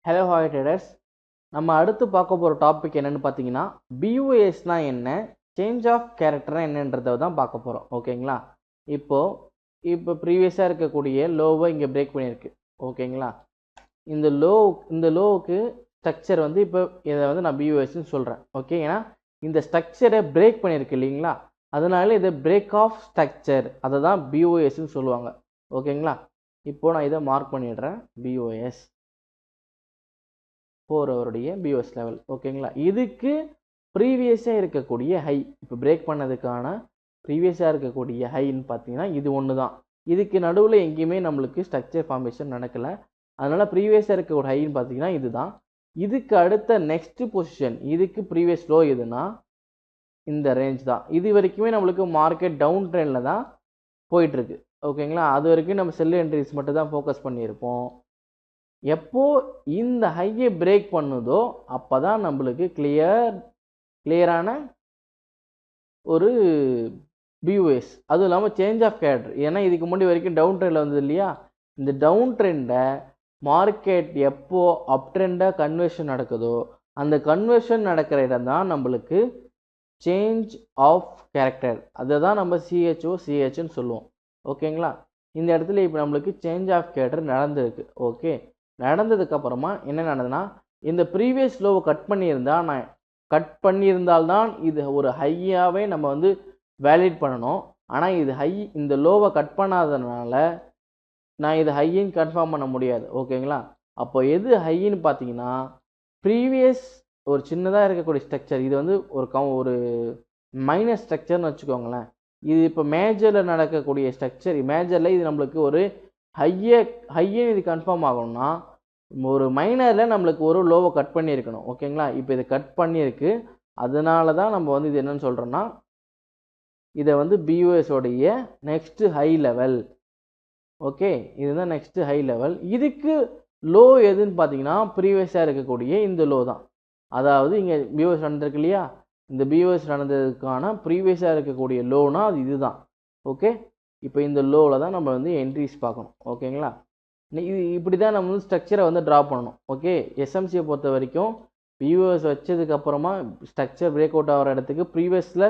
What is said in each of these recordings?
Hello hi traders. நம்ம அடுத்து பார்க்க போகிற டாபிக் என்னென்னு பார்த்தீங்கன்னா பிஓஎஸ்னால் என்ன, சேஞ்ச் ஆஃப் கேரக்டர்னா என்னன்றதை தான் பார்க்க போகிறோம். ஓகேங்களா? இப்போ ப்ரீவியஸாக இருக்கக்கூடிய லோவை இங்கே பிரேக் பண்ணியிருக்கு. ஓகேங்களா? இந்த லோவுக்கு ஸ்ட்ரக்சர் வந்து இப்போ இதை வந்து நான் பிஓஎஸ்ன்னு சொல்கிறேன். ஓகே, ஏன்னா இந்த ஸ்ட்ரக்சரை பிரேக் பண்ணியிருக்கு இல்லைங்களா, அதனால இதை பிரேக் ஆஃப் ஸ்ட்ரக்சர், அதை தான் பிஓஎஸ்ன்னு சொல்லுவாங்க. ஓகேங்களா? இப்போது நான் இதை மார்க் பண்ணிடுறேன். பிஓஎஸ் 4 ஹவருடைய பிஓஎஸ் லெவல். ஓகேங்களா? இதுக்கு ப்ரீவியஸாக இருக்கக்கூடிய ஹை, இப்போ பிரேக் பண்ணதுக்கான ப்ரீவியஸாக இருக்கக்கூடிய ஹைன்னு பார்த்தீங்கன்னா இது ஒன்று தான். இதுக்கு நடுவில் எங்கேயுமே நம்மளுக்கு ஸ்ட்ரக்சர் ஃபார்மேஷன் நடக்கலை. அதனால் ப்ரீவியஸாக இருக்கக்கூடிய ஹைன்னு பார்த்தீங்கன்னா இதுதான். இதுக்கு அடுத்த நெக்ஸ்ட் பொசிஷன், இதுக்கு ப்ரீவியஸ் லோ எதுனா இந்த ரேஞ்ச் தான். இது வரைக்குமே நம்மளுக்கு மார்க்கெட் டவுன் ட்ரெண்டில் தான் போயிட்டுருக்கு. ஓகேங்களா? அது வரைக்கும் நம்ம செல் என்ட்ரிஸ் மட்டும் தான் ஃபோக்கஸ் பண்ணியிருப்போம். எப்போ இந்த ஹையை பிரேக் பண்ணுதோ அப்போ தான் நம்மளுக்கு கிளியரான ஒரு பிஓஎஸ். அதுவும் இல்லாமல் சேஞ்ச் ஆஃப் கேரக்டர். ஏன்னா இதுக்கு முன்னாடி வரைக்கும் டவுன் ட்ரெண்டில் வந்தது இல்லையா, இந்த டவுன் ட்ரெண்டை மார்க்கெட் எப்போ அப் ட்ரெண்டாக கன்வர்ஷன் நடக்குதோ அந்த கன்வர்ஷன் நடக்கிற இடம் தான் நம்மளுக்கு சேஞ்ச் ஆஃப் கேரக்டர். அதை தான் நம்ம சிஹெச்னு சொல்லுவோம். ஓகேங்களா? இந்த இடத்துல இப்போ நம்மளுக்கு சேஞ்ச் ஆஃப் கேரக்டர் நடந்திருக்கு. ஓகே, நடந்ததுக்கப்புறமா என்ன நடந்ததுன்னா, இந்த ப்ரீவியஸ் லோவை கட் பண்ணியிருந்தால்தான் இது ஒரு ஹையாகவே நம்ம வந்து வேலிட் பண்ணணும். ஆனால் இது ஹை, இந்த லோவை கட் பண்ணாததுனால நான் இது ஹையின்னு கன்ஃபார்ம் பண்ண முடியாது. ஓகேங்களா? அப்போ எது ஹையின்னு பார்த்தீங்கன்னா ப்ரீவியஸ் ஒரு சின்னதாக இருக்கக்கூடிய ஸ்ட்ரக்சர், இது வந்து ஒரு மைனர் ஸ்ட்ரக்சர்னு வச்சுக்கோங்களேன். இது இப்போ மேஜரில் நடக்கக்கூடிய ஸ்ட்ரக்சர். மேஜரில் இது நம்மளுக்கு ஒரு ஹையை இது கன்ஃபார்ம் ஆகணும்னா ஒரு மைனரில் நம்மளுக்கு ஒரு லோவை கட் பண்ணியிருக்கணும். ஓகேங்களா? இப்போ இது கட் பண்ணியிருக்கு. அதனால தான் நம்ம வந்து இது என்னன்னு சொல்கிறோன்னா இதை வந்து பிஓஎஸோடைய நெக்ஸ்ட்டு ஹை லெவல். ஓகே, இதுதான் நெக்ஸ்ட்டு ஹை லெவல். இதுக்கு லோ எதுன்னு பார்த்தீங்கன்னா ப்ரீவியஸாக இருக்கக்கூடிய இந்த லோ தான். அதாவது இங்கே பிஓஎஸ் நடந்திருக்கு இல்லையா, இந்த பிஓஎஸ் நடந்ததுக்கான ப்ரீவியஸாக இருக்கக்கூடிய லோனா அது இதுதான். ஓகே, இப்போ இந்த லோவில் தான் நம்ம வந்து என்ட்ரிஸ் பார்க்கணும். ஓகேங்களா? இது இப்படி தான் நம்ம வந்து ஸ்ட்ரக்சரை வந்து ட்ரா பண்ணணும். ஓகே, எஸ்எம்சியை பொறுத்த வரைக்கும் பிஓஎஸ் வச்சதுக்கப்புறமா ஸ்ட்ரக்சர் பிரேக் அவுட் ஆகிற இடத்துக்கு ப்ரீவியஸில்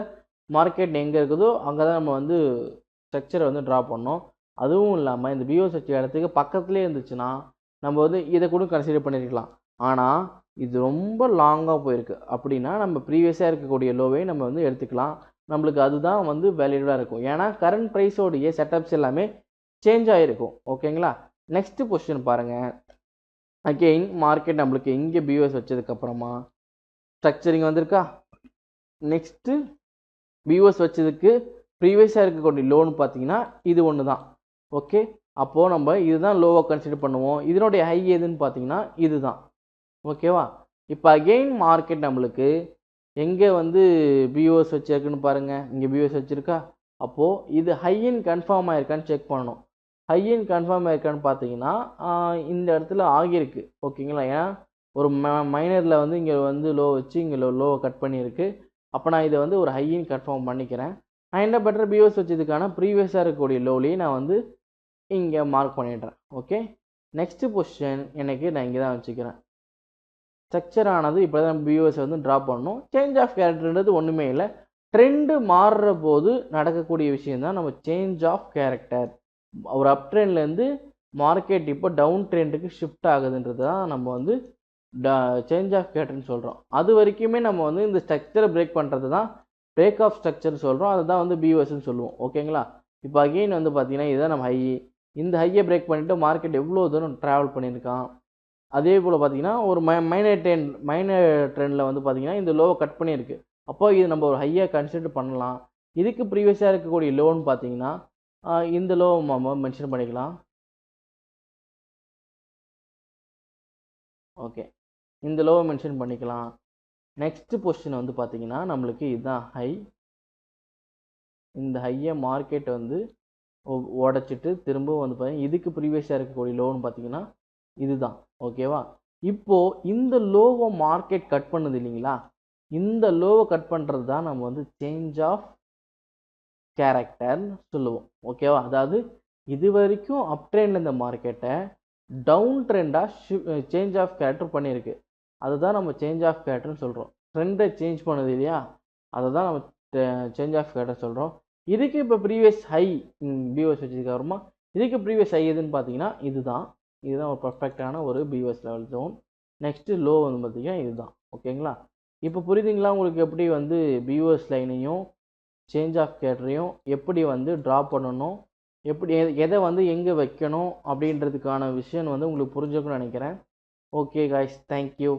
மார்க்கெட் எங்கே இருக்குதோ அங்கே தான் நம்ம வந்து ஸ்ட்ரக்சரை வந்து ட்ரா பண்ணணும். அதுவும் இல்லாமல் இந்த பிஓஎஸ் வச்ச இடத்துக்கு பக்கத்துலேயே இருந்துச்சுன்னா நம்ம வந்து இதை கூட கன்சிடர் பண்ணியிருக்கலாம். ஆனால் இது ரொம்ப லாங்காக போயிருக்கு அப்படின்னா நம்ம ப்ரீவியஸாக இருக்கக்கூடிய லோவை நம்ம வந்து எடுத்துக்கலாம். நம்மளுக்கு அதுதான் வந்து வேலிடாக இருக்கும். ஏன்னா கரண்ட் ப்ரைஸோடைய செட்டப்ஸ் எல்லாமே சேஞ்ச் ஆகிருக்கும். ஓகேங்களா? நெக்ஸ்ட் பொசிஷன் பாருங்கள். அகெயின் மார்க்கெட் நம்மளுக்கு இங்கே பிஓஎஸ் வச்சதுக்கப்புறமா ஸ்ட்ரக்சரிங் வந்திருக்கா. நெக்ஸ்ட்டு பிஓஎஸ் வச்சதுக்கு ப்ரீவியஸாக இருக்கக்கூடிய லோன்னு பார்த்தீங்கன்னா இது ஒன்று தான். ஓகே, அப்போது நம்ம இதுதான் லோவை கன்சிடர் பண்ணுவோம். இதனுடைய ஹை எதுன்னு பார்த்தீங்கன்னா இது தான். ஓகேவா? இப்போ அகெயின் மார்க்கெட் நம்மளுக்கு எங்கே வந்து பிஓஎஸ் வச்சிருக்குன்னு பாருங்கள். இங்கே பிஓஎஸ் வச்சுருக்கா. அப்போது இது ஹையின் கன்ஃபார்ம் ஆகிருக்கான்னு செக் பண்ணணும். ஹையின் கன்ஃபார்ம் ஆகிருக்கான்னு பார்த்தீங்கன்னா இந்த இடத்துல ஆகியிருக்கு. ஓகேங்களா? ஏன்னா ஒரு மைனரில் வந்து இங்கே வந்து லோ வச்சு இங்கே லோவை கட் பண்ணியிருக்கு. அப்போ நான் இதை வந்து ஒரு ஹையின் கன்ஃபார்ம் பண்ணிக்கிறேன். நான் என்ன பண்ணுறேன், பிஓஎஸ் வச்சதுக்கான ப்ரீவியஸாக இருக்கக்கூடிய லோலையும் நான் வந்து இங்கே மார்க் பண்ணிடுறேன். ஓகே, நெக்ஸ்ட் பொசிஷன் நான் இங்கே தான் வச்சுக்கிறேன். ஸ்ட்ரக்சர் ஆனது இப்போ தான் பிஓஎஸ் வந்து ட்ரா பண்ணணும். சேஞ்ச் ஆஃப் கேரக்டர்ன்றது ஒன்றுமே இல்லை. ட்ரெண்டு மாறுற போது நடக்கக்கூடிய விஷயம் தான் நம்ம சேஞ்ச் ஆஃப் கேரக்டர். ஒரு அப் ட்ரெண்ட்லேருந்து மார்க்கெட் இப்போ டவுன் ட்ரெண்டுக்கு ஷிஃப்ட் ஆகுதுன்றது தான் நம்ம வந்து சேஞ்ச் ஆஃப் கேரக்டர்னு சொல்கிறோம். அது வரைக்குமே நம்ம வந்து இந்த ஸ்ட்ரக்சரை பிரேக் பண்ணுறது தான் பிரேக் ஆஃப் ஸ்ட்ரக்சர் சொல்கிறோம். அதுதான் வந்து பிஓஎஸ்ன்னு சொல்லுவோம். ஓகேங்களா? இப்போ அகெயின் வந்து பார்த்தீங்கன்னா இதுதான் நம்ம ஹை. இந்த ஹையை பிரேக் பண்ணிவிட்டு மார்க்கெட் எவ்வளோ தூரம் ட்ராவல் பண்ணியிருக்கான். அதே போல் பார்த்தீங்கன்னா ஒரு மைனர் ட்ரெண்டில் வந்து பார்த்தீங்கன்னா இந்த லோவை கட் பண்ணியிருக்கு. அப்போ இது நம்ம ஒரு ஹையாக கன்சிடர் பண்ணலாம். இதுக்கு ப்ரீவியஸாக இருக்கக்கூடிய லோன்னு பார்த்தீங்கன்னா இந்த லோவை நம்ம மென்ஷன் பண்ணிக்கலாம். ஓகே, இந்த லோவை மென்ஷன் பண்ணிக்கலாம். நெக்ஸ்ட் பொசிஷன் வந்து பார்த்தீங்கன்னா நம்மளுக்கு இதுதான் ஹை. இந்த ஹையை மார்க்கெட் வந்து உடச்சிட்டு திரும்பவும் வந்து பார்த்தீங்கன்னா இதுக்கு ப்ரீவியஸாக இருக்கக்கூடிய லோன்னு பார்த்தீங்கன்னா இதுதான். ஓகேவா? இப்போது இந்த லோவை மார்க்கெட் கட் பண்ணுது இல்லைங்களா, இந்த லோவை கட் பண்ணுறது தான் நம்ம வந்து சேஞ்ச் ஆஃப் கேரக்டர்னு சொல்லுவோம். ஓகேவா? அதாவது இது வரைக்கும் அப் ட்ரெண்டில் இந்த மார்க்கெட்டை டவுன் ட்ரெண்டாக சேஞ்ச் ஆஃப் கேரக்டர் பண்ணியிருக்கு. அதுதான் நம்ம சேஞ்ச் ஆஃப் கேரக்டர்னு சொல்கிறோம். ட்ரெண்டை சேஞ்ச் பண்ணுது இல்லையா, அதை தான் நம்ம சேஞ்ச் ஆஃப் கேரக்டர் சொல்கிறோம். இதுக்கு இப்போ ப்ரீவியஸ் ஹை பிஓஎஸ் வச்சதுக்கு அப்புறமா இதுக்கு ப்ரீவியஸ் ஹை எதுன்னு பார்த்தீங்கன்னா இதுதான் ஒரு பர்ஃபெக்டான ஒரு POS level zone. Next low வந்து பார்த்தீங்கன்னா இதுதான். ஓகேங்களா? இப்போ புரியுதுங்களா உங்களுக்கு எப்படி வந்து பிஓஎஸ் லைனையும் சேஞ்ச் ஆஃப் கேரக்டரையும் எப்படி வந்து ட்ரா பண்ணணும், எப்படி எதை வந்து எங்கே வைக்கணும் அப்படின்றதுக்கான விஷயம் வந்து உங்களுக்கு புரிஞ்சுக்கணும்னு நினைக்கிறேன். Okay guys, thank you.